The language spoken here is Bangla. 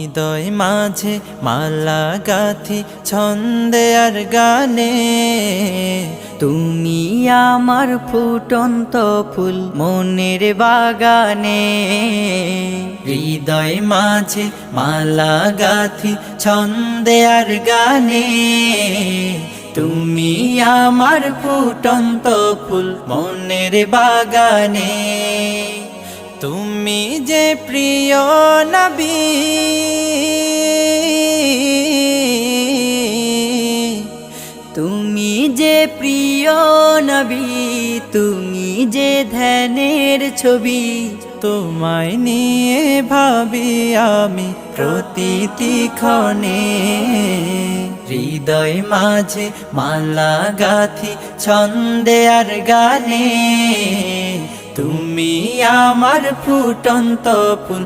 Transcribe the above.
হৃদয় মাঝে মালা গাথি ছন্দে আর গানে, তুমি আমার ফুটন্ত ফুল মনের বাগানে। হৃদয় মাঝে মালা গাথি ছন্দে আর গানে, তুমি আমার ফুটন্ত ফুল মনের বাগানে। তুমি যে প্রিয় নবী, তুমি যে প্রিয় নবী, তুমি যে ধ্যানের ছবি। তোমায় নিয়ে ভাবি আমি প্রতিটি ক্ষণে। হৃদয় মাঝে মালা গাথি ছন্দে আর গানে, তুমি আমার ফুটন্ত ফুল